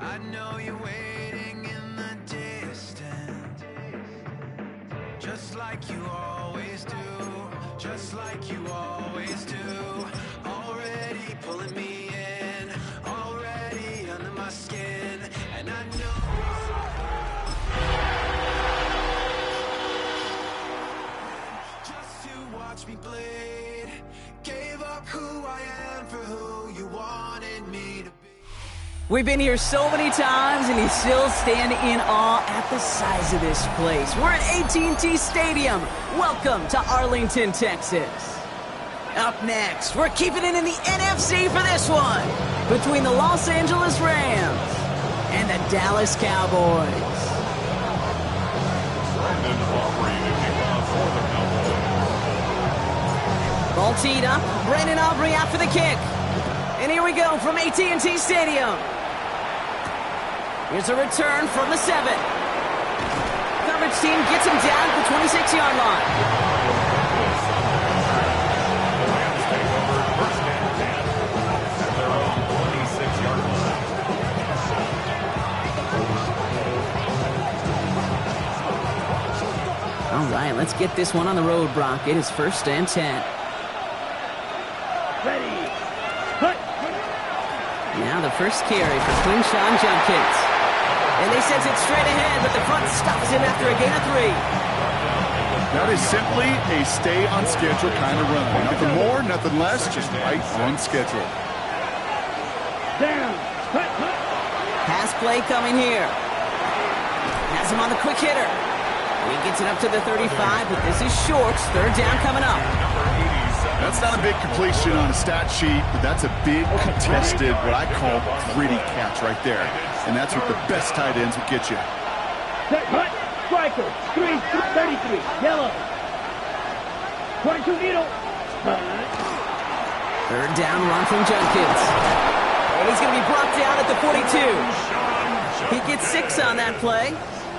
I know you're waiting in the distance, just like you always do, just like you always do. Already pulling me in, already under my skin, and I know just to watch me bleed. Gave up who I am for who you wanted me to be. We've been here so many times, and you still stand in awe at the size of this place. We're at AT&T Stadium. Welcome to Arlington, Texas. Up next, we're keeping it in the NFC for this one, between the Los Angeles Rams and the Dallas Cowboys. Brandon Aubrey to kick off for the Cowboys. Ball teed up, Brandon Aubrey out for the kick. And here we go from AT&T Stadium. Here's a return from the 7. Coverage team gets him down at the 26-yard line. The Rams take over first and 10 at their own 26-yard line. All right, let's get this one on the road, Brock. It is first and 10. Ready. Cut. Now the first carry for Quinshon Judkins. And they send it straight ahead, but the front stops him after a gain of 3. That is simply a stay on schedule kind of run. Nothing more, nothing less, just right on schedule. Down. Cut. Pass play coming here. Has him on the quick hitter. He gets it up to the 35, but this is short. Third down coming up. That's not a big completion on a stat sheet, but that's a big contested, what I call gritty catch right there. And that's what the best tight ends would get you. Set. Cut. Striker. 33. Yellow. 22 needle. Third down run from Judkins. And he's going to be brought down at the 42. He gets 6 on that play.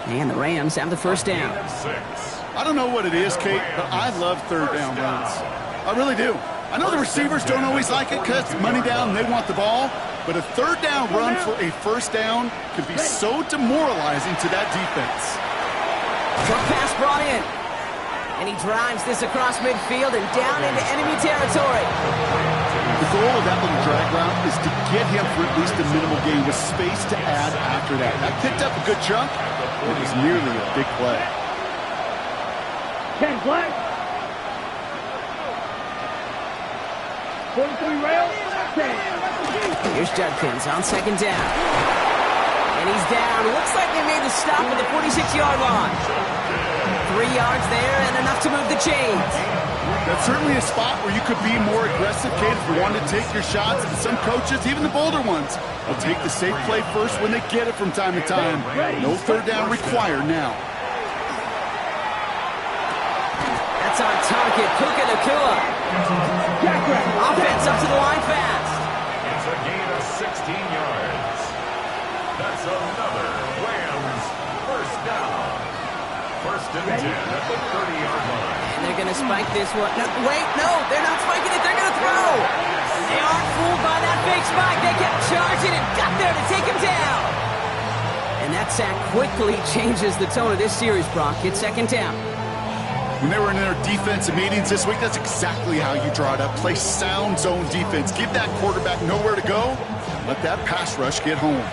And the Rams have the first down. I don't know what it is, Kate, but I love third down runs. I really do. I know the receivers don't always like it because it's money down and they want the ball, but a third down run for a first down can be so demoralizing to that defense. Short pass brought in. And he drives this across midfield and down into enemy territory. The goal of that little drag route is to get him for at least a minimal gain with space to add after that. That picked up a good chunk. It was nearly a big play. 10 flag. 43 rail. 10. Here's Judkins on second down. And he's down. Looks like they made the stop at the 46-yard line. 3 yards there and enough to move the chains. That's certainly a spot where you could be more aggressive, Kate, if you wanted to take your shots. And some coaches, even the bolder ones, will take the safe play first when they get it from time to time. No third down required now. That's on target. Puka Nacua. Offense up to the line fast. It's a gain of 16 yards. That's another Rams first down. First and 10 at the 30-yard line. And they're going to spike this one. No, wait, no, they're not spiking it. They're going to throw. They aren't fooled by that fake spike. They kept charging and got there to take him down. And that sack quickly changes the tone of this series, Brock. It's second down. When they were in their defensive meetings this week, that's exactly how you draw it up. Play sound zone defense. Give that quarterback nowhere to go. Let that pass rush get home.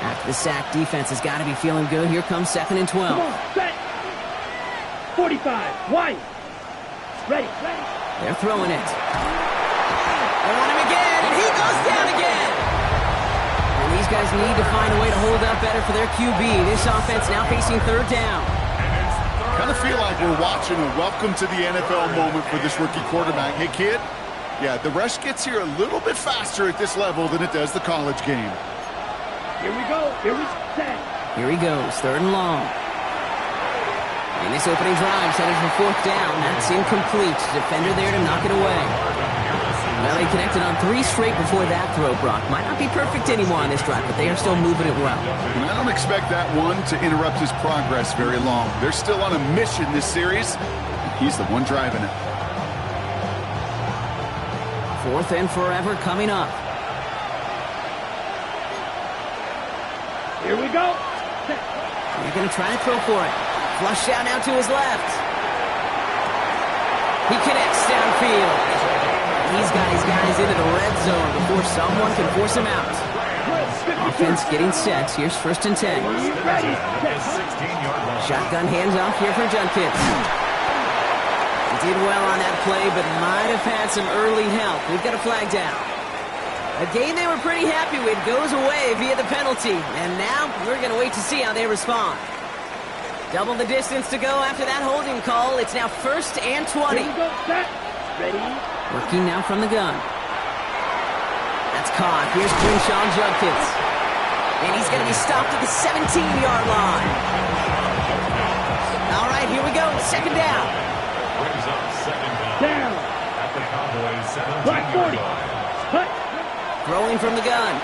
After the sack, defense has got to be feeling good. Here comes second and 12. Come on. Set. 45. White. Ready. They're throwing it. They want him again, and he goes down again. And these guys need to find a way to hold up better for their QB. This offense now facing third down. Kind of feel like we're watching a welcome to the NFL moment for this rookie quarterback. Hey, kid, yeah, the rush gets here a little bit faster at this level than it does the college game. Here we go. Set. Here he goes, third and long. And this opening drive headed for fourth down. That's incomplete. Defender there to knock it away. Well, he connected on 3 straight before that throw, Brock. Might not be perfect anymore on this drive, but they are still moving it well. And I don't expect that one to interrupt his progress very long. They're still on a mission this series. He's the one driving it. Fourth and forever coming up. we go. Set. They're going to try to throw for it. Flush out now to his left. He connects downfield. He's got his guys into the red zone before someone can force him out. Offense getting set. Here's 1st and 10. Ready. His 16-yard line. Shotgun handoff here for Judkins. He did well on that play, but might have had some early help. We've got a flag down. A game they were pretty happy with goes away via the penalty. And now we're going to wait to see how they respond. Double the distance to go after that holding call. It's now 1st and 20. Here we go. Set. Ready. Working now from the gun. That's caught. Here's Quinshawn Judkins. And he's going to be stopped at the 17-yard line. All right, here we go. 2nd down. Brings up 2nd down. Down. At the Cowboys' Black 17-yard 40. line. Hut. Throwing from the gun.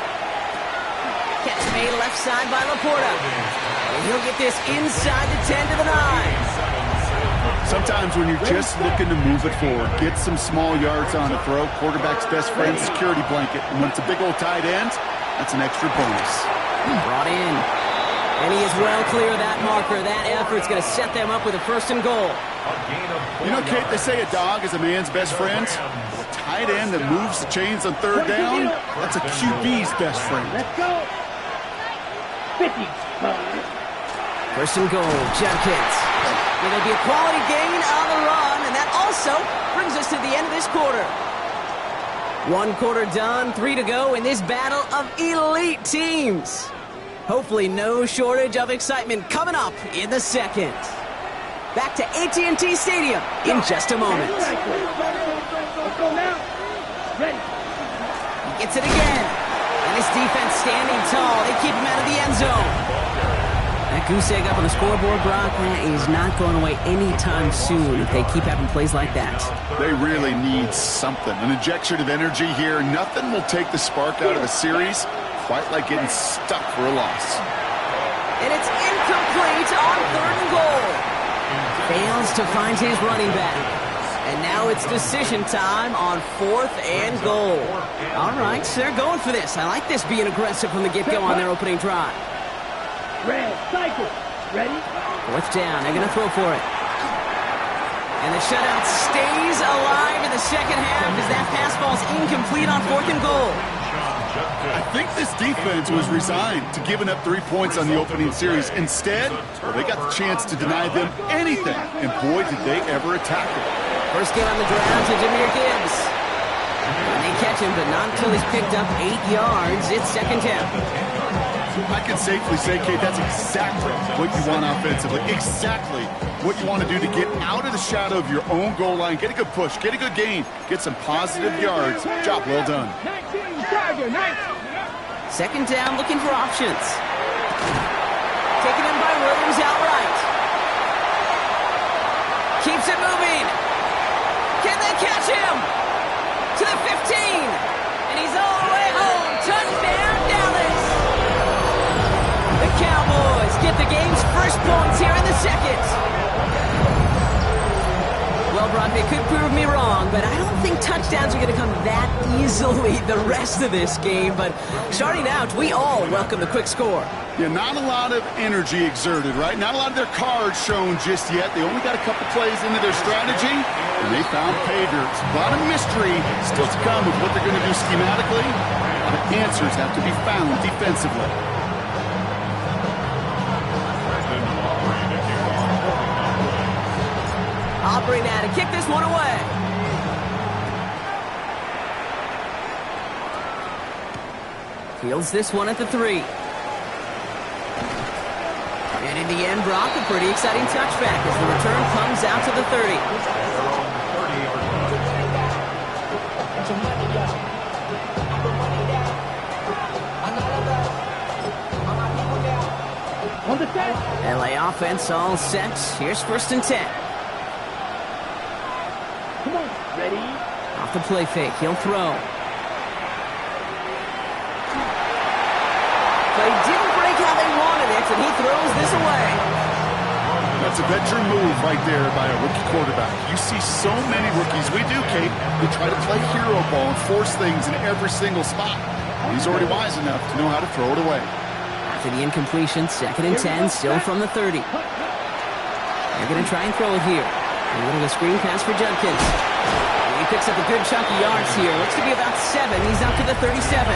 Catch made left side by Laporta. And he'll get this inside the 10 to the 9. Sometimes when you're just looking to move it forward, get some small yards on a throw, quarterback's best friend, security blanket. And when it's a big old tight end, that's an extra bonus. Brought in. And he is well clear of that marker. That effort's going to set them up with a 1st and goal. A gain of 4 You know, Kate, they yards. say a dog is a man's best friend. A tight end that moves the chains on 3rd down, that's a QB's best friend. Let's go. 50. 1st and goal. Judkins. It'll be a quality gain on the run, and that also brings us to the end of this quarter. 1 quarter done, 3 to go in this battle of elite teams. Hopefully no shortage of excitement coming up in the 2nd. Back to AT&T Stadium in just a moment. Let's go now. Ready. He gets it again. And this defense standing tall. They keep him out of the end zone. That goose egg up on the scoreboard, Brock, that is not going away anytime soon if they keep having plays like that. They really need something. An injection of energy here. Nothing will take the spark out of a series quite like getting stuck for a loss. And it's incomplete on 3rd and goal. Fails to find his running back. And now it's decision time on 4th and goal. All right, they're going for this. I like this being aggressive from the get-go on their opening drive. Red. Cycle. Ready. 4th down. They're going to throw for it. And the shutout stays alive in the 2nd half as that pass falls incomplete on 4th and goal. I think this defense was resigned to giving up 3 points on the opening series. Instead, well, they got the chance to deny them anything. And boy, did they ever attack it. First get on the ground to Jahmyr Gibbs. And they catch him, but not until he's picked up 8 yards. It's 2nd down. I can safely say, Kate, that's exactly what you want offensively. Exactly what you want to do to get out of the shadow of your own goal line. Get a good push. Get a good gain. Get some positive yards. Job well done. 19. Tiger. 19. 2nd down, looking for options. Taken in by Williams outright. Keeps it moving. Can they catch him? To the 15. And he's all the way home. Touchdown, Dallas. The Cowboys get the game's first points here in the 2nd. Well, Brock, they could prove me wrong, but I don't think touchdowns are going to come that easily the rest of this game. But starting out, we all welcome the quick score. Yeah, not a lot of energy exerted, right? Not a lot of their cards shown just yet. They only got a couple plays into their strategy, and they found pay dirt. A lot of mystery still to come with what they're going to do schematically. A lot of answers have to be found defensively. Aubrey now to kick this one away. Fields this one at the 3. And in the end, Brock, a pretty exciting touchback as the return comes out to the 30. On the set. LA offense all set. Here's 1st and 10. Come on. Ready. Off the play fake, he'll throw. But he didn't break how they wanted it, and he throws this away. That's a veteran move right there by a rookie quarterback. You see so many rookies. We do, Kate. They try to play hero ball and force things in every single spot. He's already wise enough to know how to throw it away. After the incompletion, 2nd and 10, still from the 30. They're going to try and throw it here. A little of a screen pass for Judkins. He picks up a good chunk of yards here. Looks to be about 7. He's out to the 37.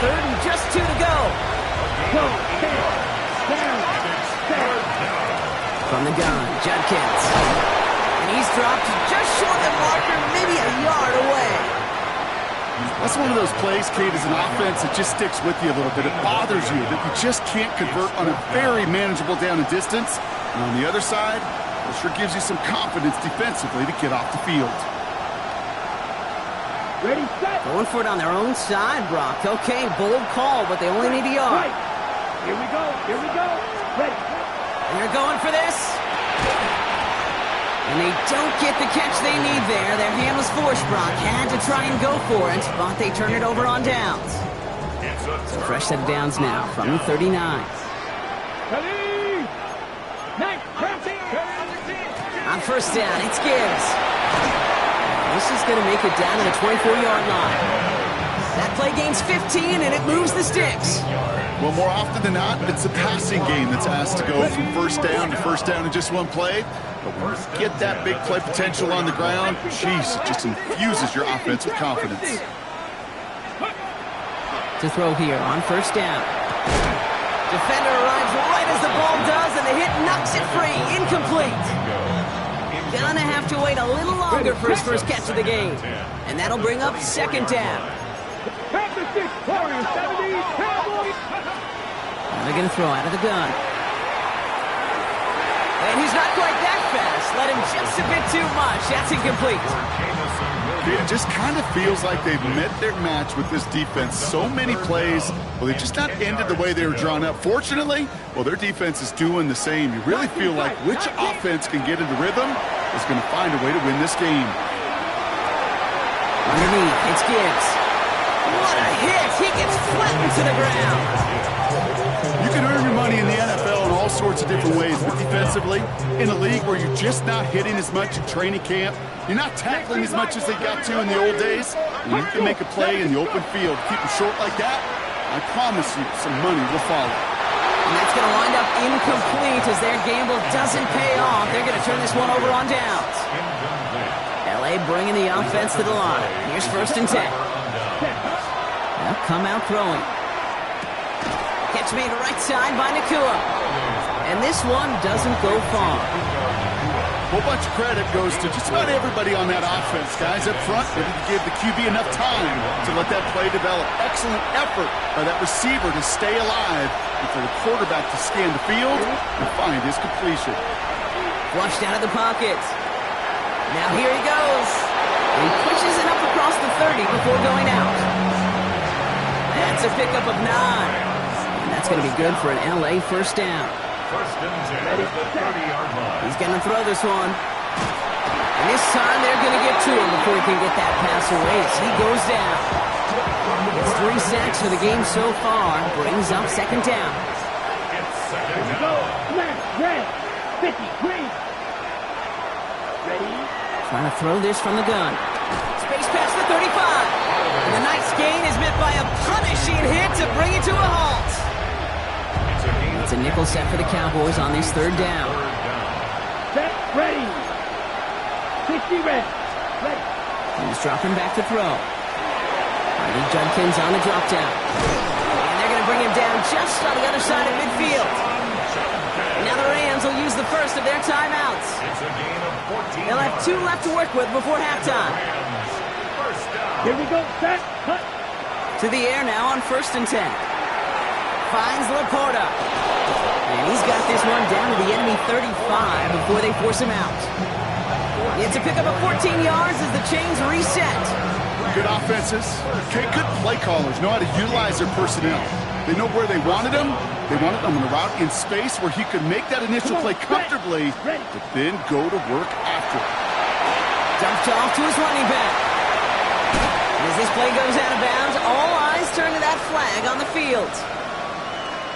3rd and just 2 to go. From the gun, Judkins. And he's dropped just short of the marker, maybe a yard away. That's one of those plays, Kate, as an offense that just sticks with you a little bit. It bothers you that you just can't convert on a very manageable down and distance. And on the other side, it sure gives you some confidence defensively to get off the field. Ready, set. Going for it on their own side, Brock. Okay, bold call, but they only need a yard. Right. Here we go. Here we go. Ready. And they're going for this. And they don't get the catch they need there. Their hand was forced, Brock. Had to try and go for it, but they turn it over on downs. So fresh set of downs now from the 39. Ready. Nice. On 1st down, it's Gibbs. This is going to make it down to the 24-yard line. That play gains 15, and it moves the sticks. Well, more often than not, it's the passing game that's asked to go from 1st down to 1st down in just one play. But when you get that big play potential on the ground, jeez, it just infuses your offense with confidence. To throw here on 1st down. Defender arrives right as the ball does, and the hit knocks it free. Incomplete. Gonna have to wait a little longer for his first catch of the game. And that'll bring up 2nd down. And they're gonna throw out of the gun. And he's not quite that fast. Let him just a bit too much. That's incomplete. It just kind of feels like they've met their match with this defense. So many plays, well, they just not ended the way they were drawn up. Fortunately, well, their defense is doing the same. You really feel like which offense can get into rhythm is going to find a way to win this game. Underneath, it's Gibbs. What a hit! He gets flattened to the ground. You can earn your money in the NFL in all sorts of different ways, but defensively, in a league where you're just not hitting as much in training camp, you're not tackling as much as they got to in the old days, and you can make a play in the open field. Keep it short like that, I promise you some money will follow. And that's going to wind up incomplete as their gamble doesn't pay off. They're going to turn this one over on downs. L.A. bringing the offense to the line. Here's 1st and 10. They'll come out throwing. Catch made right side by Nacua. And this one doesn't go far. A whole bunch of credit goes to just about everybody on that offense. Guys up front, they didn't give the QB enough time to let that play develop. Excellent effort by that receiver to stay alive and for the quarterback to scan the field and find his completion. Flushed out of the pocket. Now here he goes. He pushes it up across the 30 before going out. That's a pickup of 9. And that's going to be good for an LA 1st down. 1st and 10 at the 30-yard line. He's going to throw this one. And this time they're going to get to him before he can get that pass away as he goes down. It's 3 sacks for the game so far. Brings up 2nd down. It's 2nd down. Red. 53. Ready. Trying to throw this from the gun. Space past the 35. And the nice gain is met by a punishing hit to bring it to a halt. It's a nickel set for the Cowboys on this 3rd down. Set. Ready. 60 red. Ready. He's dropping back to throw. Riley Judkins on the drop down. And they're going to bring him down just on the other side of midfield. Now the Rams will use the first of their timeouts. It's a gain of 14. They'll have 2 left to work with before halftime. First down. Here we go. Set. Cut. To the air now on 1st and 10. Finds Laporta. And he's got this one down to the enemy 35 before they force him out. It's a pickup of 14 yards as the chains reset. Good offenses. Okay, good play callers know how to utilize their personnel. They know where they wanted him. They wanted him on a route in space where he could make that initial play comfortably, but then go to work after it. Dumped off to his running back. And as this play goes out of bounds, all eyes turn to that flag on the field.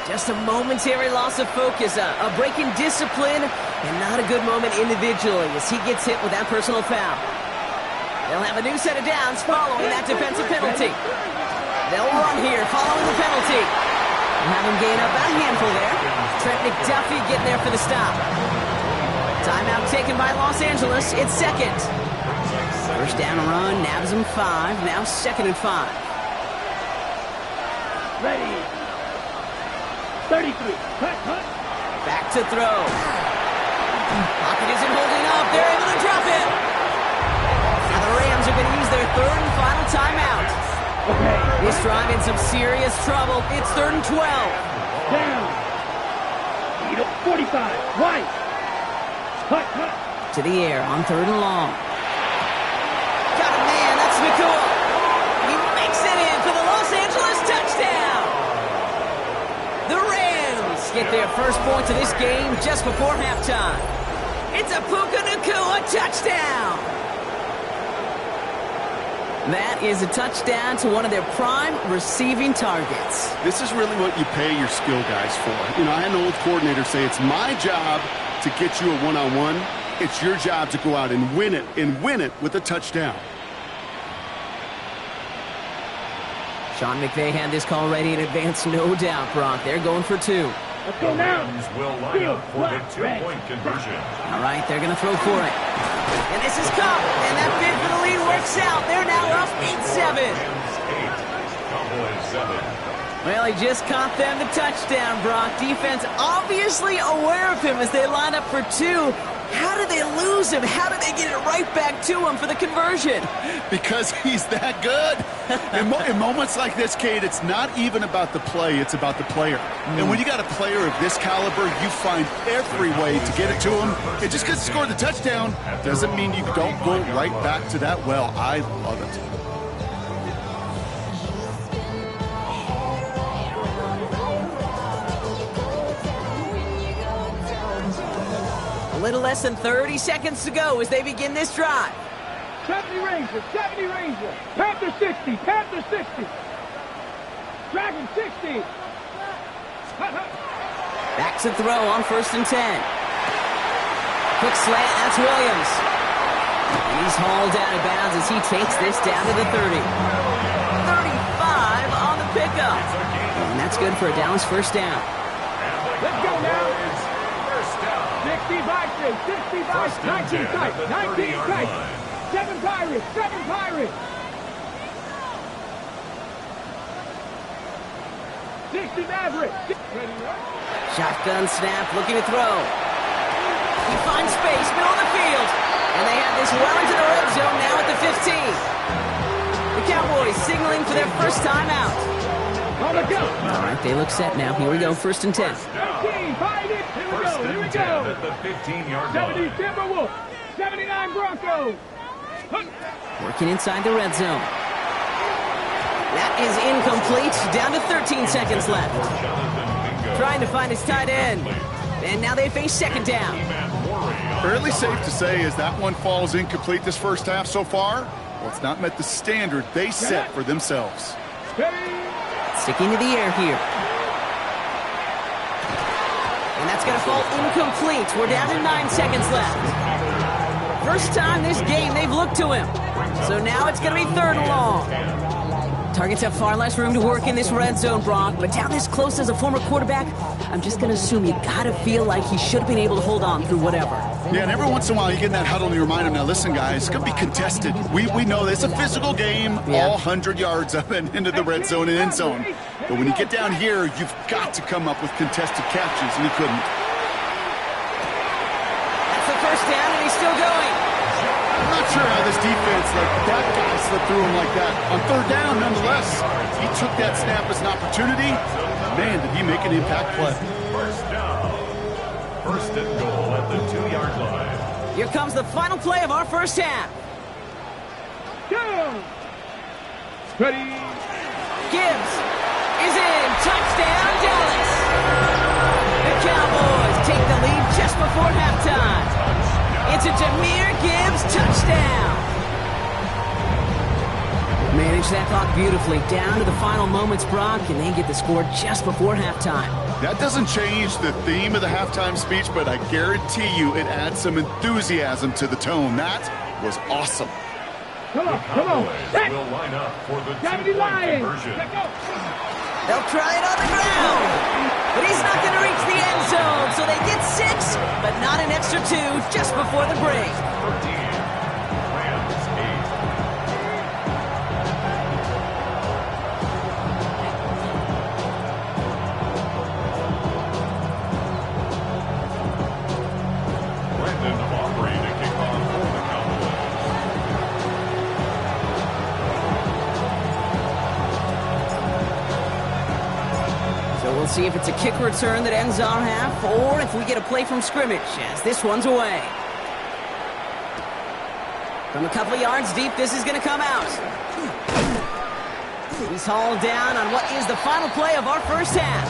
Just a momentary loss of focus, a break in discipline, and not a good moment individually as he gets hit with that personal foul. They'll have a new set of downs following that defensive penalty. They'll run here following the penalty. Have him gain up a handful there. Trent McDuffie getting there for the stop. Timeout taken by Los Angeles. It's second. First down run, nabs him 5. Now 2nd and 5. Ready. 33. Cut. Back to throw. Pocket isn't holding up. They're able to drop it. Now the Rams are going to use their 3rd and final timeout. Okay. This drive in some serious trouble. It's 3rd and 12. Down. 45. Right. Cut. To the air on 3rd and long. Got a man. That's Nakua. He makes it in for the Los Angeles touchdown. The Rams get their first point of this game just before halftime. It's a Puka Nakua touchdown. That is a touchdown to one of their prime receiving targets. This is really what you pay your skill guys for. You know, I had an old coordinator say it's my job to get you a one-on-one. It's your job to go out and win it with a touchdown. Sean McVay had this call ready in advance, no doubt, Brock. They're going for 2. Let's go now. Rams will line up for the 2-point conversion. All right, they're going to throw for it. And this is Cup, and that bid for the lead works out. They're now up 8-7. Rams 8, Cowboys 7. Well, he just caught them the touchdown, Brock. Defense obviously aware of him as they line up for 2. How did they lose him? How did they get it right back to him for the conversion? Because he's that good. In moments like this, Kate, it's not even about the play, it's about the player. And when you got a player of this caliber, you find every way to get it to him. And just because he scored the touchdown doesn't mean you don't go right back to that well. I love it. A little less than 30 seconds to go as they begin this drive. 70 Rangers. Panther 60. Dragon 60. Back to throw on 1st and 10. Quick slant, that's Williams. And he's hauled out of bounds as he takes this down to the 30. 35 on the pickup. And that's good for a Dallas first down. Let's go now. 65, 19 tight. 7 Pirates. 60 Mavericks. Shotgun snap, looking to throw. He finds space, middle of the field. And they have this well into the red zone now at the 15. The Cowboys signaling for their first timeout. On the go. All right, they look set now. Here we go, 1st and 10. 13, find it. Here we go. At the 15-yard line. 70 Timberwolves. 79 Broncos. Working inside the red zone. That is incomplete. Down to 13 seconds left. Trying to find his tight end. And now they face 2nd down. Fairly safe to say as that one falls incomplete this first half so far. Well, it's not met the standard they set for themselves. Sticking to the air here. And that's going to fall incomplete. We're down to 9 seconds left. First time this game they've looked to him. So now it's going to be 3rd and long. Targets have far less room to work in this red zone, Brock. But down this close as a former quarterback, I'm just going to assume you got to feel like he should have been able to hold on through whatever. Yeah, and every once in a while you get in that huddle and you remind him, now listen, guys, it's going to be contested. We know it's a physical game, all 100 yards up and into the red zone and end zone. But when you get down here, you've got to come up with contested catches, and he couldn't. That's the first down, and he's still going. I'm not sure how this defense let that guy slip through him like that. On 3rd down, nonetheless, he took that snap as an opportunity. Man, did he make an impact play. First down. 1st and goal at the 2-yard line. Here comes the final play of our first half. Go. Ready. Gibbs is in. Touchdown, Dallas. The Cowboys take the lead just before halftime. It's a Jahmyr Gibbs touchdown. Manage that clock beautifully down to the final moments, Brock, and they get the score just before halftime. That doesn't change the theme of the halftime speech, but I guarantee you it adds some enthusiasm to the tone. That was awesome. Come on. Cowboys will line up for the 2-point Lions. conversion. Let's go. They'll try it on the ground. But he's not going to reach the end zone, so they get 6, but not an extra 2 just before the break. 13. Rams 8. Brandon Aubrey to kick off for the Cowboys. So we'll see if it's a kick return that ends our half, or if we get a play from scrimmage, as this one's away. From a couple of yards deep, this is going to come out. He's hauled down on what is the final play of our first half.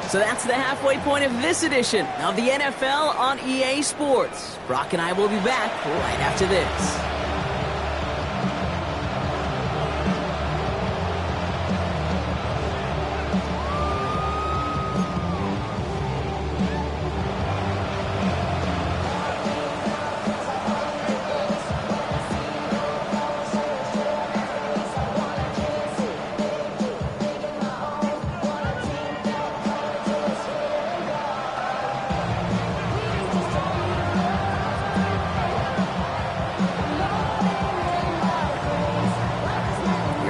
So that's the halfway point of this edition of the NFL on EA Sports. Brock and I will be back right after this.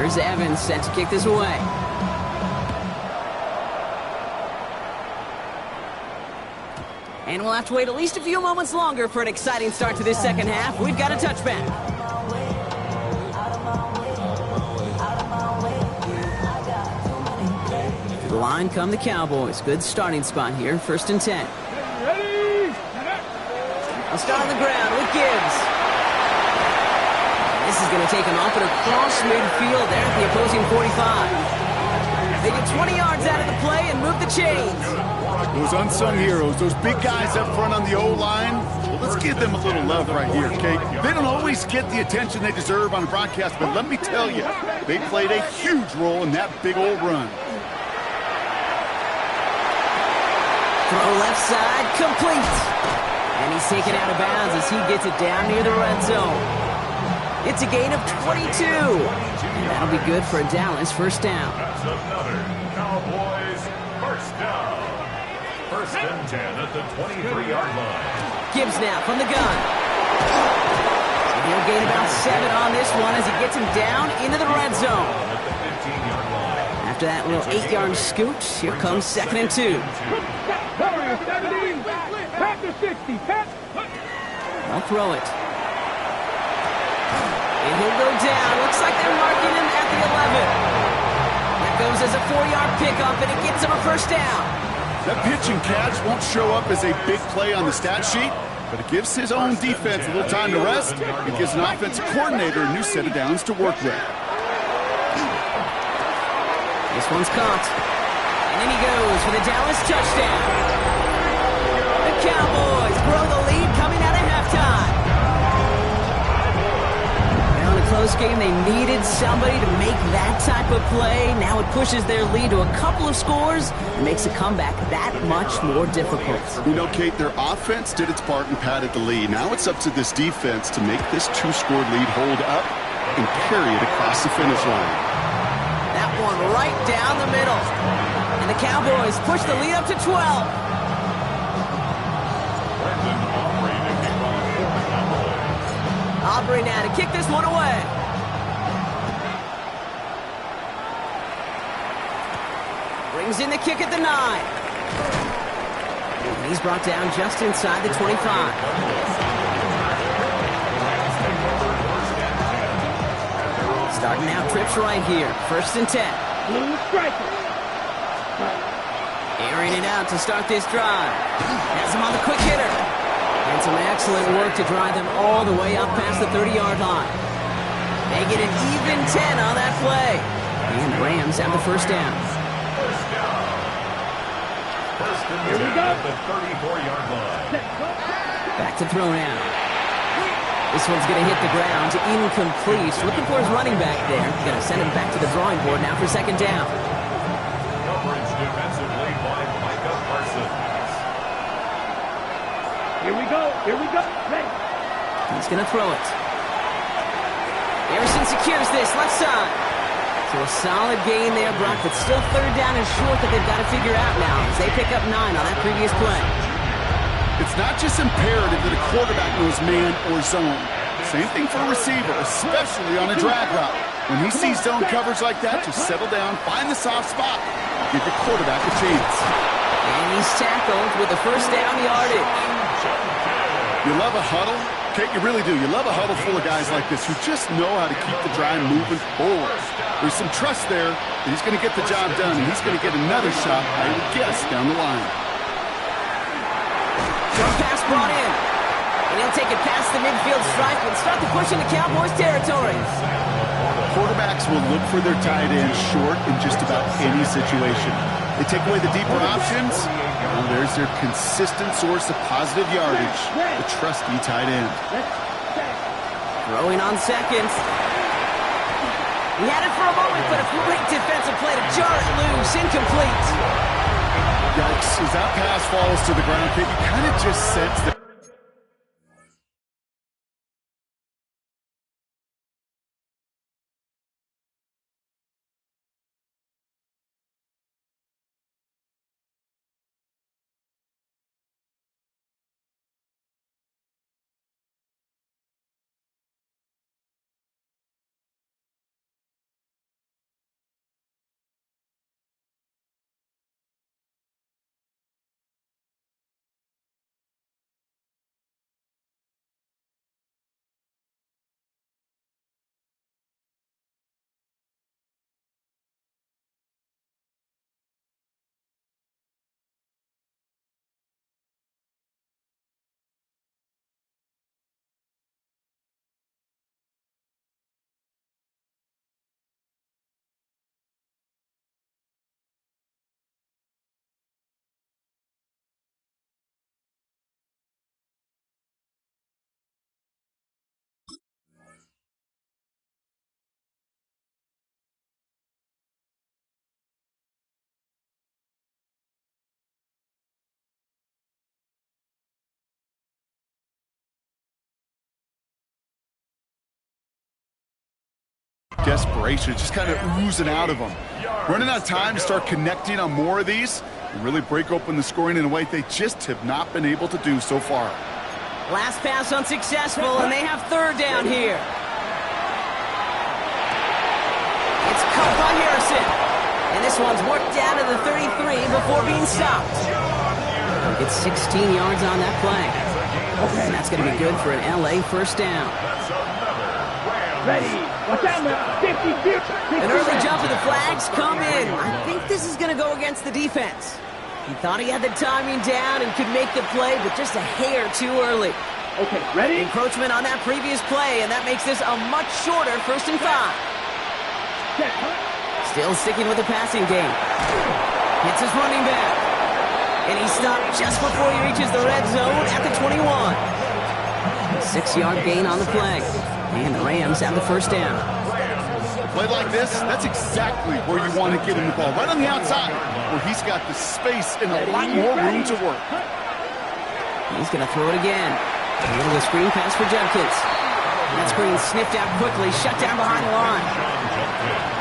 Here's Evans set to kick this away. And we'll have to wait at least a few moments longer for an exciting start to this second half. We've got a touchback. To the line come the Cowboys. Good starting spot here. 1st and 10. Ready? I'll start on the ground with Gibbs. This is going to take him off and across midfield there at the opposing 45. They get 20 yards out of the play and move the chains. Those unsung heroes, those big guys up front on the O-line, well, let's give them a little love right here, Kate. They don't always get the attention they deserve on a broadcast, but let me tell you, they played a huge role in that big old run. Throw left side, complete. And he's taken out of bounds as he gets it down near the red zone. It's a gain of 22. And that'll be good for a Dallas first down. That's another Cowboys first down. 1st and 10 at the 23-yard line. Gibbs now from the gun. And he'll gain about 7 on this one as he gets him down into the red zone. At the 15-yard line. After that little 8-yard scoot, here comes 2nd and 2. Warrior 17. Back to 60. Pat. I'll throw it. And he'll go down. Looks like they're marking him at the 11. That goes as a 4-yard pickup, and it gets him a first down. That pitch and catch won't show up as a big play on the stat sheet, but it gives his own defense a little time to rest. It gives an offensive coordinator a new set of downs to work with. This one's caught. And in he goes for the Dallas touchdown. The Cowboys grow the lead coming out of halftime. Now in a close game, they needed somebody to make that type of play. Now it pushes their lead to a couple of scores and makes a comeback that much more difficult. You know, Kate, their offense did its part and padded the lead. Now it's up to this defense to make this 2-score lead hold up and carry it across the finish line. That one right down the middle. And the Cowboys push the lead up to 12. Brandon Aubrey to kick off for the Cowboys. Aubrey now to kick this one away. Brings in the kick at the 9. And he's brought down just inside the 25. Starting out trips right here. 1st and 10. Blue striker. Airing it out to start this drive. Has him on the quick hitter. And some excellent work to drive them all the way up past the 30-yard line. They get an even 10 on that play. And Rams have the first down. First down. 1st and 10 at the 34-yard line. Back to throw now. This one's going to hit the ground. Incomplete. Looking for his running back there. Going to send him back to the drawing board now for 2nd down. Coverage defensively by Micah Parsons. Here we go. Here we go. Ready. He's going to throw it. Harrison secures this left side. So a solid gain there, Brock, but still third down and short that they've got to figure out now as they pick up 9 on that previous play. It's not just imperative that a quarterback knows man or zone. Same thing for a receiver, especially on a drag route. When he sees zone coverage like that, just settle down, find the soft spot, give your quarterback a chance. And he's tackled with the first down yardage. You love a huddle? Kate, you really do. You love a huddle full of guys like this who just know how to keep the drive moving forward. There's some trust there that he's going to get the job done, and he's going to get another shot, I would guess, down the line. Short pass brought in. And he'll take it past the midfield stripe and start the push into Cowboys territory. Quarterbacks will look for their tight end short in just about any situation. They take away the deeper options. Well, there's their consistent source of positive yardage, the trusty tight end. Throwing on seconds. He had it for a moment, but a great defensive play to jar it loose. Incomplete. Yikes, as that pass falls to the ground, Kate, you kind of just sense that. Desperation just kind of oozing out of him. Running out of time to start connecting on more of these and really break open the scoring in a way they just have not been able to do so far. Last pass unsuccessful, and they have third down here. It's caught by Harrison. And this one's worked down to the 33 before being stopped. It's 16 yards on that play. And that's going to be good for an LA first down. Ready. Watch out, man. 50. An early jump of the flags come in. I think this is going to go against the defense. He thought he had the timing down and could make the play, but just a hair too early. Okay, ready? Encroachment on that previous play, and that makes this a much shorter 1st and 5. Still sticking with the passing game. Hits his running back. And he stopped just before he reaches the red zone at the 21. 6-yard gain on the play. And the Rams have the first down. A play like this, that's exactly where you want to get him the ball. Right on the outside, where he's got the space and a lot more room to work. He's going to throw it again. Able to screen pass for Judkins. That screen sniffed out quickly, shut down behind the line.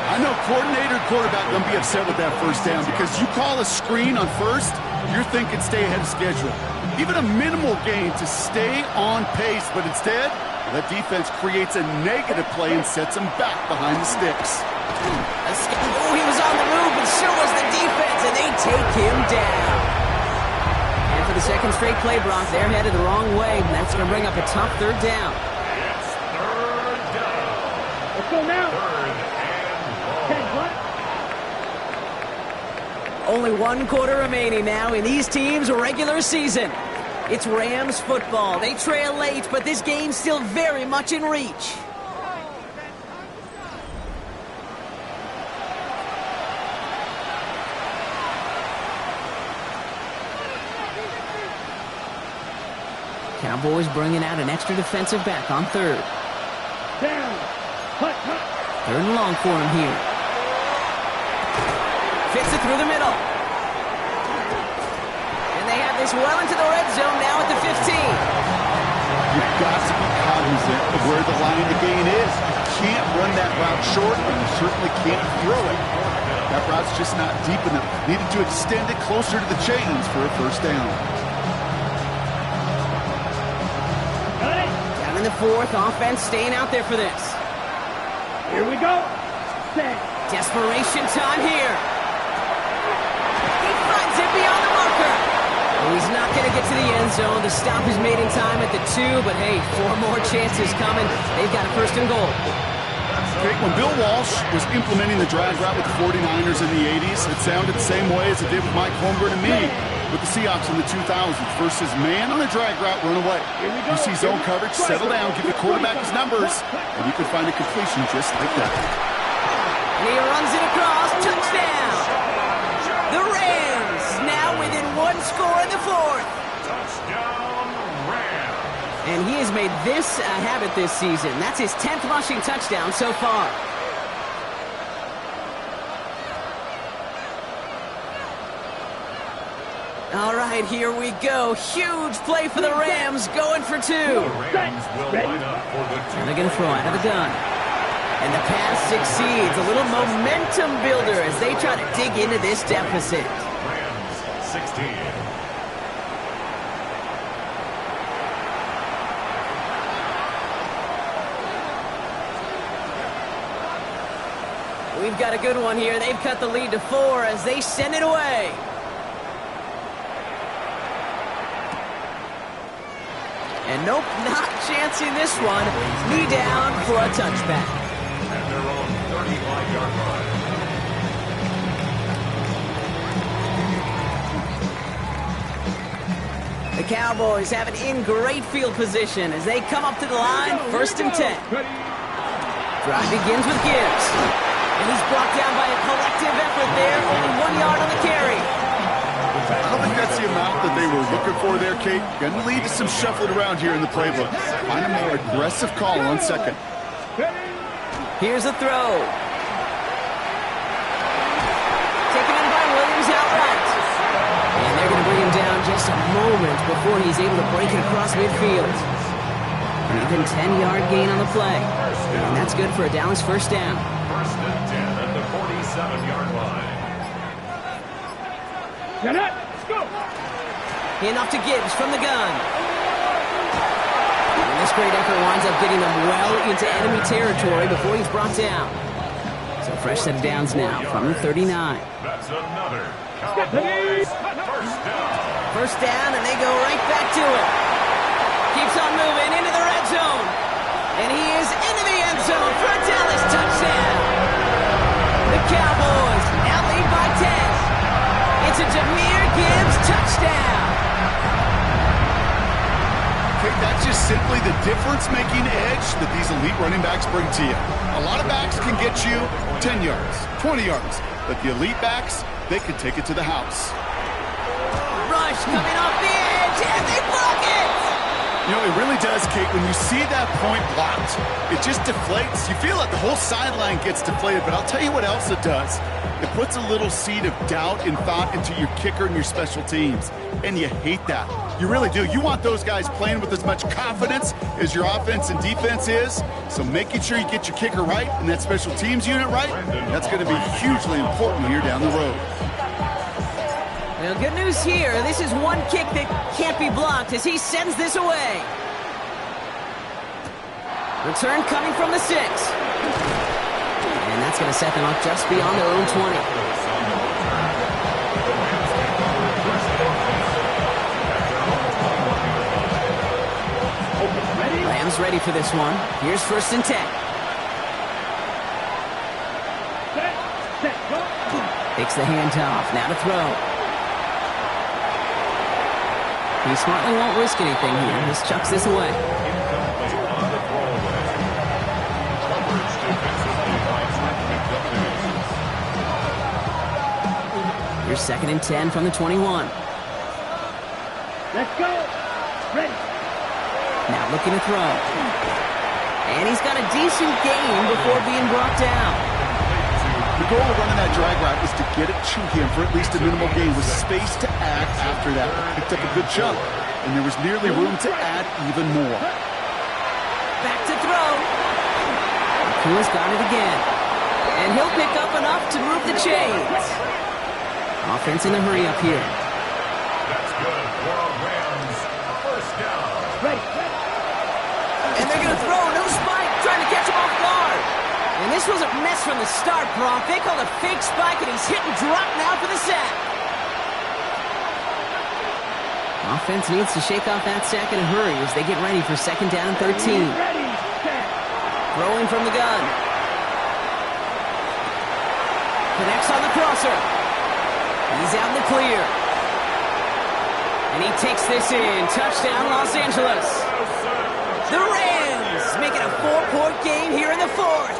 I know coordinator and quarterback going to be upset with that first down because you call a screen on first, you're thinking stay ahead of schedule. Even a minimal gain to stay on pace, but instead, that defense creates a negative play and sets him back behind the sticks. Oh, he was on the move, but so was the defense, and they take him down. And for the second straight play, Brock, they're headed the wrong way, and that's going to bring up a tough third down. It's third down. Let's go now. Only 1 quarter remaining now in these teams' regular season. It's Rams football. They trail late, but this game's still very much in reach. Cowboys bringing out an extra defensive back on third. Down. Hut. Third and long for him here. Fits it through the middle. And they have this well into the red zone now at the 15. You've got to be cognizant of where the line of gain is. can't run that route short, and you certainly can't throw it. That route's just not deep enough. Needed to extend it closer to the chains for a first down. Down in the fourth, offense staying out there for this. Here we go. Set. Desperation time here. He finds it beyond the marker. Oh, he's not going to get to the end zone. The stop is made in time at the 2, but hey, 4 more chances coming. They've got a first and goal. Okay, when Bill Walsh was implementing the drag route with the 49ers in the 80s, it sounded the same way as it did with Mike Holmgren and me with the Seahawks in the 2000s versus man on a drag route, run away. You see zone coverage, settle down, give the quarterback his numbers, and you can find a completion just like that. And he runs it across, touchdown! The Rams now within 1 score in the fourth. Touchdown, Rams. And he has made this a habit this season. That's his 10th rushing touchdown so far. All right, here we go. Huge play for the Rams, going for 2. The Rams will line up for the And they're going to throw out of the gun. And the pass succeeds. A little momentum builder as they try to dig into this deficit. Rams 16. We've got a good one here. They've cut the lead to 4 as they send it away. And nope, not chancing this one. Knee down for a touchback. At their own 35-yard line. The Cowboys have it in great field position as they come up to the line, 1st and 10. Drive begins with Gibbs. And he's brought down by a collective effort there, only 1 yard on the carry. I don't think that's the amount that they were looking for there, Kate. Going to lead to some shuffling around here in the playbook. Find a more aggressive call on second. Here's a throw. Taken in by Williams outright. And they're going to bring him down just a moment before he's able to break it across midfield. An even 10-yard gain on the play. And that's good for a Dallas first down. 1st and 10 at the 47-yard line. Get it. Let's go. Hand off to Gibbs from the gun. And this great effort winds up getting them well into enemy territory before he's brought down. So fresh set of downs now from the 39. That's another Cowboys first down. First down, and they go right back to it. Keeps on moving into the red zone. And he is into the end zone for a Dallas touchdown. The Cowboys now lead by 10. It's a Jahmyr Gibbs touchdown. Okay, that's just simply the difference-making edge that these elite running backs bring to you. A lot of backs can get you 10 yards, 20 yards, but the elite backs, they can take it to the house. Rush coming off the edge, and they block it! You know, it really does, Kate. When you see that point blocked, it just deflates. You feel like the whole sideline gets deflated, but I'll tell you what else it does. It puts a little seed of doubt and thought into your kicker and your special teams, and you hate that. You really do. You want those guys playing with as much confidence as your offense and defense is, so making sure you get your kicker right and that special teams unit right, that's going to be hugely important here down the road. Well, good news here. This is one kick that can't be blocked as he sends this away. Return coming from the 6. And that's going to set them up just beyond their own 20. Rams ready for this one. Here's 1st and 10. Takes the handoff. Now to throw. He smartly won't risk anything here. Just chucks this away. Here's 2nd and 10 from the 21. Let's go. Ready. Now looking to throw. And he's got a decent gain before being brought down. The goal of running that drag route is to get it to him for at least a minimal gain with space to add after that. Picked up a good chunk, and there was nearly room to add even more. Back to throw. Nakua's got it again. And he'll pick up enough to move the chains. Offense in the hurry up here. That's good for a Rams first down. Ready. And they're going to throw. No spike. Trying to catch him off guard. And this was a mess from the start, Brock. They called a fake spike, and he's hit and dropped now for the sack. Offense needs to shake off that sack in a hurry as they get ready for second down and 13. Ready. Set. Throwing from the gun. Connects on the crosser. He's out in the clear. And he takes this in. Touchdown, Los Angeles. The Rams make it a 4-point game here in the fourth.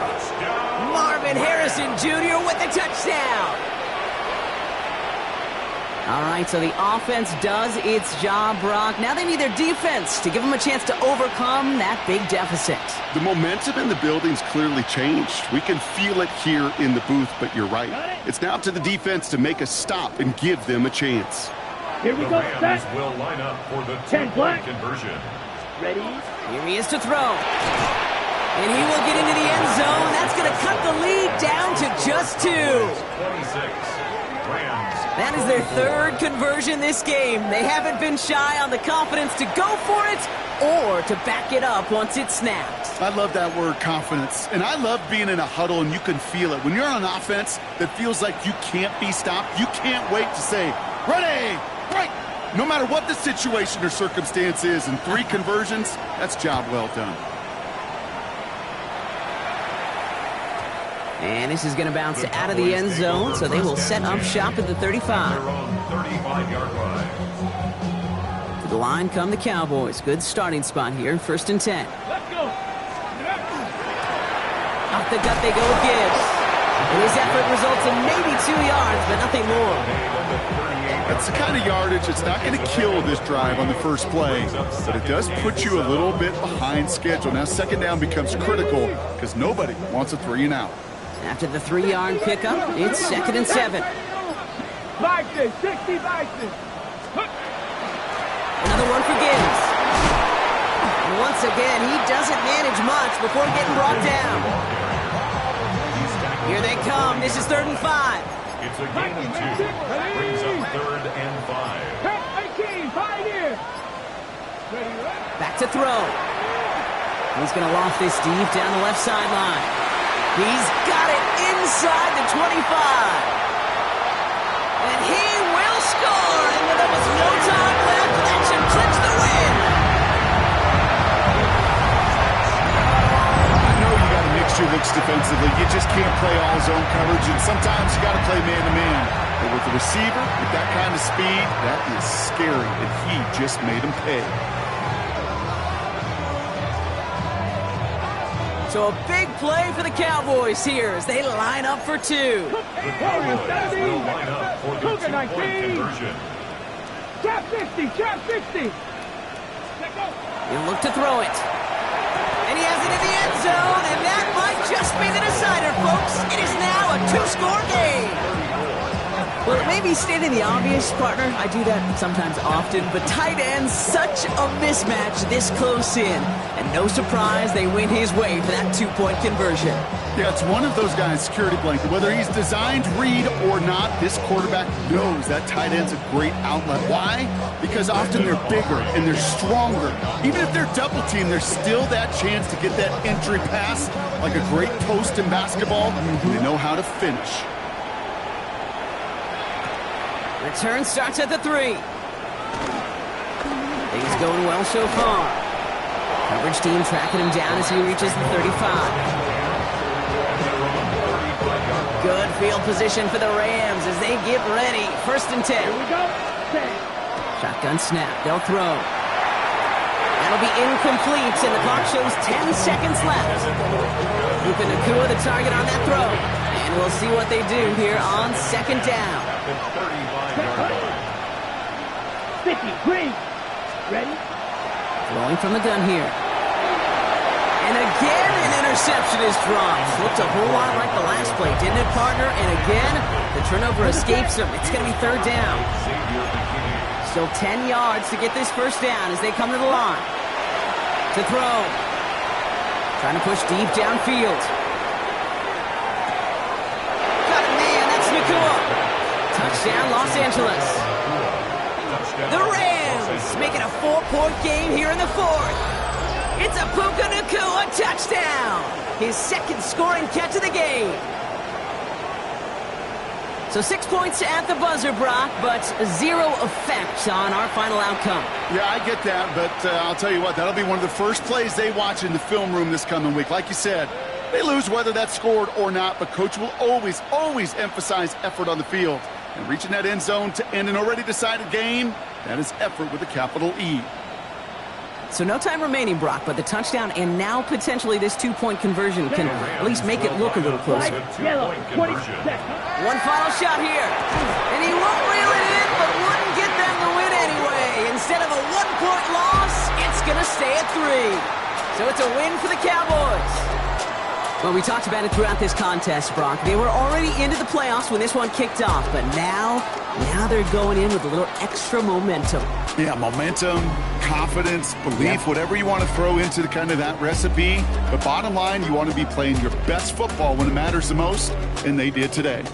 Marvin Harrison Jr. with the touchdown. All right, so the offense does its job, Brock. Now they need their defense to give them a chance to overcome that big deficit. The momentum in the building's clearly changed. We can feel it here in the booth, but you're right. It's now up to the defense to make a stop and give them a chance. Here we The go. Rams Set. will line up for the 10 two-point black. conversion. Ready. Here he is to throw. And he will get into the end zone. That's going to cut the lead down to just 2. 26. Rams. That is their third conversion this game. They haven't been shy on the confidence to go for it or to back it up once it's snapped. I love that word, confidence. And I love being in a huddle and you can feel it. When you're on offense that feels like you can't be stopped, you can't wait to say, ready, right. No matter what the situation or circumstance is, in 3 conversions, that's job well done. And this is going to bounce out of the end zone, so they will set up shop at the 35. Their own 35-yard line. To the line come the Cowboys. Good starting spot here, first and 10. Let's go. Off the gut they go with Gibbs. And his effort results in maybe 2 yards, but nothing more. That's the kind of yardage that's not going to kill this drive on the first play, but it does put you a little bit behind schedule. Now second down becomes critical because nobody wants a 3-and-out. After the 3-yard pickup, it's second and 7. Bison. 60 Bison. Another one for Gibbs. And once again, he doesn't manage much before getting brought down. Here they come. This is 3rd and 5. It's a gain of 2. Brings up 3rd and 5. Hey, 18. Pioneer. Ready. Back to throw. He's going to loft this deep down the left sideline. He's got it inside the 25. And he will score. And there was no time left. That should clinch the win. I know you got to mix your looks defensively. You just can't play all zone coverage, and sometimes you got to play man-to-man. But with the receiver, with that kind of speed, that is scary, and he just made him pay. So a big play for the Cowboys here as they line up for 2. The Cowboys will line up for the Cougar two-point 19. conversion. Trap 60. Trap 60. Let go. He'll look to throw it. And he has it in the end zone, and that might just be the decider, folks. It is now a 2-score game. Well, it may be stating the obvious, partner. I do that sometimes often, but tight ends, such a mismatch this close in. And no surprise, they win his way for that 2-point conversion. Yeah, it's one of those guys, security blanket. Whether he's designed read or not, this quarterback knows that tight end's a great outlet. Why? Because often they're bigger and they're stronger. Even if they're double teamed, there's still that chance to get that entry pass, like a great post in basketball. They know how to finish. Return starts at the 3. Things going well so far. Coverage team tracking him down as he reaches the 35. Good field position for the Rams as they get ready. First and 10. Here we go. 10. Shotgun snap. They'll throw. That'll be incomplete, and the clock shows 10 seconds left. Puka Nacua the target on that throw. And we'll see what they do here on second down. 50. Green. Ready. Throwing from the gun here. And again, an interception is dropped. Looked a whole lot like the last play, didn't it, partner? And again, the turnover escapes him. It's going to be 3rd down. Still 10 yards to get this first down as they come to the line. To throw. Trying to push deep downfield. touchdown, Los Angeles. The Rams make it a 4-point game here in the fourth. It's a Puka Nacua touchdown. His second scoring catch of the game. So 6 points at the buzzer, Brock, but 0 effect on our final outcome. Yeah, I get that, but I'll tell you what, that'll be one of the first plays they watch in the film room this coming week. Like you said, they lose whether that's scored or not, but Coach will always, always emphasize effort on the field. And reaching that end zone to end an already decided game, that is effort with a capital E. So no time remaining, Brock, but the touchdown and now potentially this 2-point conversion can at least make it look a little closer. One final shot here. And he won't reel it in, but wouldn't get them the win anyway. Instead of a 1-point loss, it's going to stay at 3. So it's a win for the Cowboys. Well, we talked about it throughout this contest, Brock. They were already into the playoffs when this one kicked off, but now they're going in with a little extra momentum. Yeah, momentum, confidence, belief, whatever you want to throw into kind of that recipe. But bottom line, you want to be playing your best football when it matters the most, and they did today.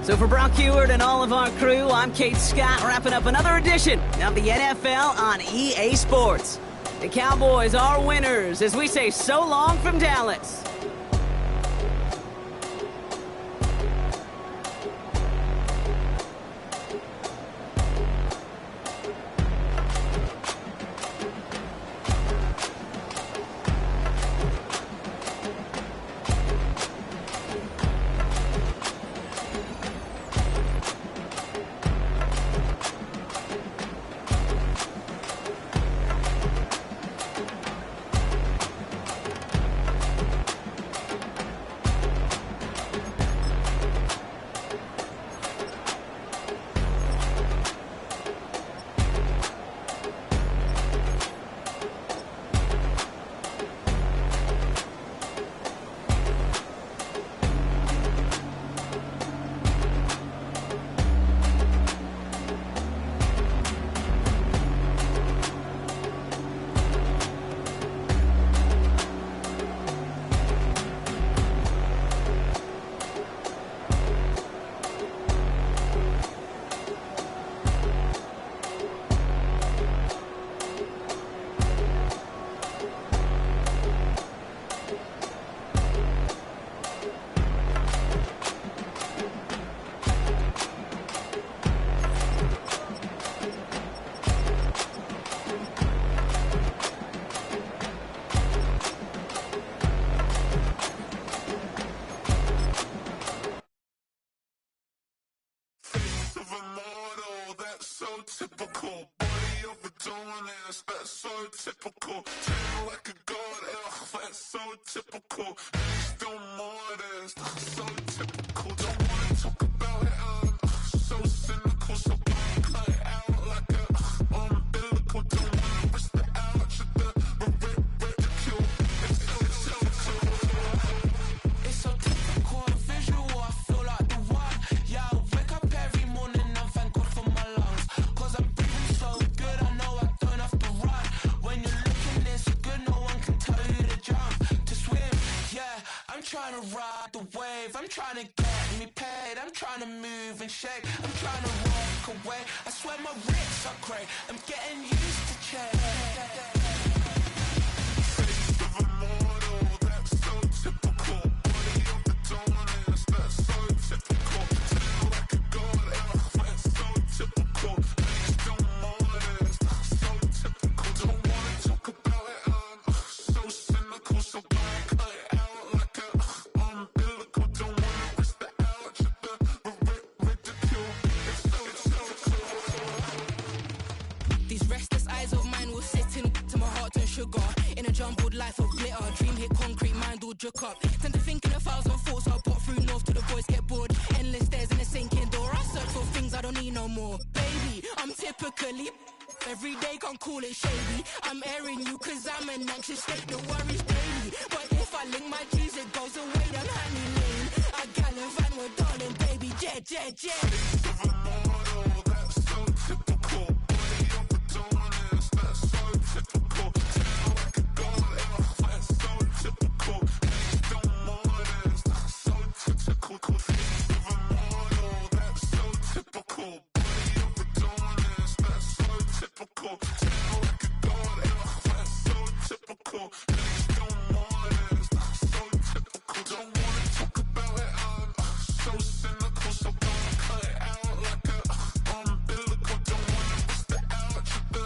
So for Brock Huard and all of our crew, I'm Kate Scott, wrapping up another edition of the NFL on EA Sports. The Cowboys are winners as we say so long from Dallas. Typical, body overdoing this, that's so typical. Treat like a god, that's so typical. Please do more of this, that's so typical. Don't wanna talk about it, so cynical. So cut it out like a umbilical. Don't wanna risk the ouch of the ridicule. It's so typical, visual, I feel like the one. Yeah, I wake up every morning and thank God for my lungs. I'm breathing so good, I know I don't have to run. When you're looking this good, no one can tell you to jump, to swim. Yeah, I'm trying to ride the wave. I'm trying to get me paid. I'm trying to move and shake. I'm trying to walk away. I swear my wrists are great. I'm getting used to change. Face of a mortal, that's so typical. Body of the dominance, that's so typical. Feel like a god, that's so typical. In a jumbled life of glitter, dream hit concrete, mind all jook up. Tend to think in 1,000 thoughts, I'll pop through north till the boys get bored. Endless stairs in a sinking door, I search for things I don't need no more. Baby, I'm typically every day, can't call it shady. I'm airing you cause I'm an anxious state, the worries daily. But if I link my G's, it goes away down honey lane. I gallivant with darling, baby, jet, jet, jet. That's so typical. Body of the dominance, that's so typical. That's typical. Body over doing this, that's so typical. Tail like a dog, that's so typical. Please don't want this, that's so typical. Don't wanna talk about it, I'm so cynical. So gonna cut it out like a umbilical. Don't wanna bust it out, the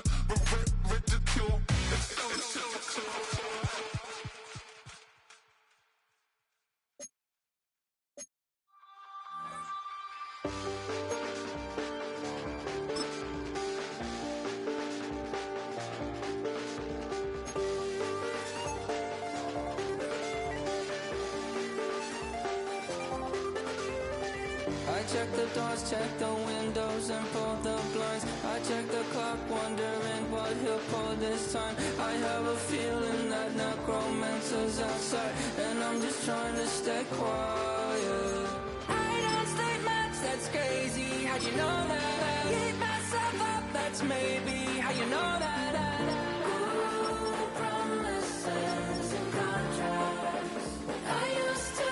ridicule. It's so typical. I check the doors, check the windows, and pull the blinds. I check the clock, wondering what he'll pull this time. I have a feeling that necromancer's outside, and I'm just trying to stay quiet. I don't sleep much, that's crazy. How'd you know that? I keep myself up, that's maybe how you know that. Ooh, promises and contracts. I used to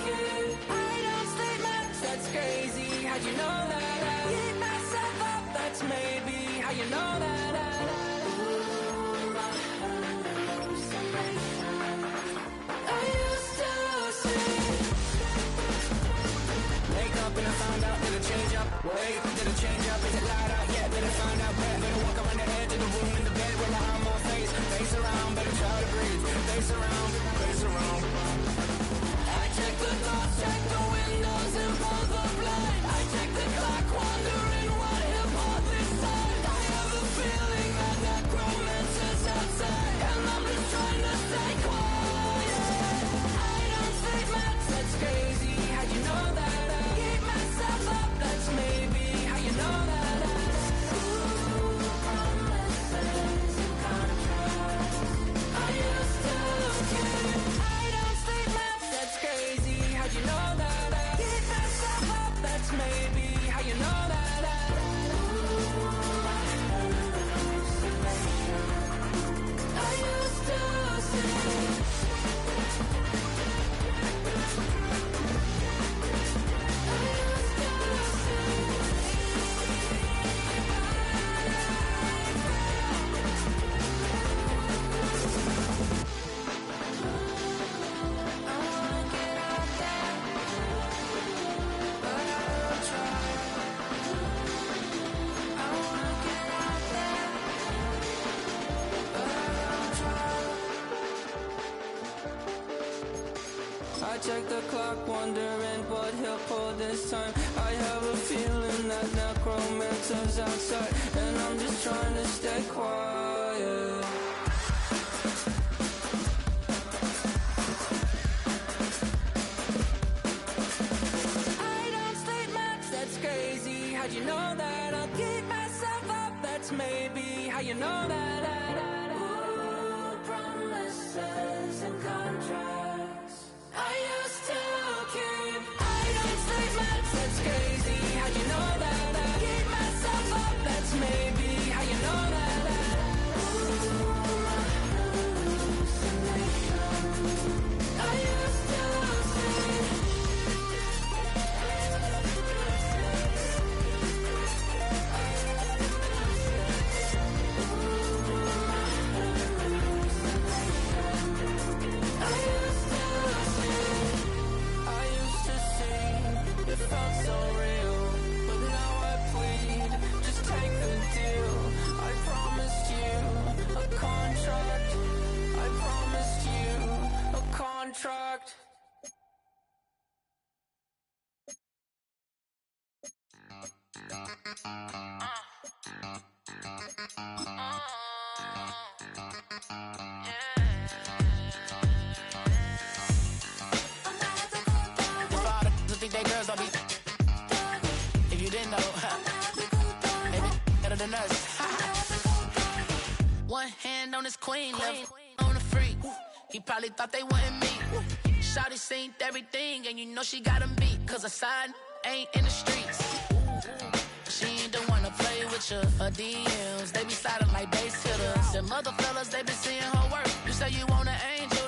keep. I don't sleep much, that's crazy. How'd you know that? I keep myself up, that's maybe how you know that. Ooh, my hallucination. I used to see. Wake up and I found out that it change up. Wait, did it change up? Is it light out yet? Did it find out where? Better walk around the edge of the room in the bed with my arm on face. Face around, better try to breathe. Face around, face around. I check the doors, check the windows, and pull the blind. I check the clock, wondering what he'll pull this time. I have a feeling that necromancer's outside, and I'm just trying to stay quiet. I don't sleep much, that's crazy. How'd you know that? I keep myself up, that's maybe how you know that. Ooh, promises and contracts. I used to keep. I don't sleep much, that's crazy. How'd you know that? I keep myself up, that's maybe how you know that. Ooh, my hallucination. I used to see. I check the clock, wondering what he'll pull this time. I have a feeling that necromancer's outside, and I'm just trying to stay quiet. I don't sleep much, that's crazy. How'd you know that? I'll keep myself up, that's maybe how you know that. Ooh, promises and contracts. I used to keep. I don't sleep much, that's crazy. How'd you know that? I keep myself up, that's maybe how you know that. Ooh, my hallucination. I used to see. Contract. Think they girls don't be. If you didn't know, maybe better than us. One hand on his queen, left on the freak. He probably thought they wasn't me. Shawty seen everything, and you know she got him beat. Cause her side ain't in the streets. She ain't the one to play with you. Her DMs, they be sliding like base hitters. Them other fellas, they been seeing her work. You say you want an angel,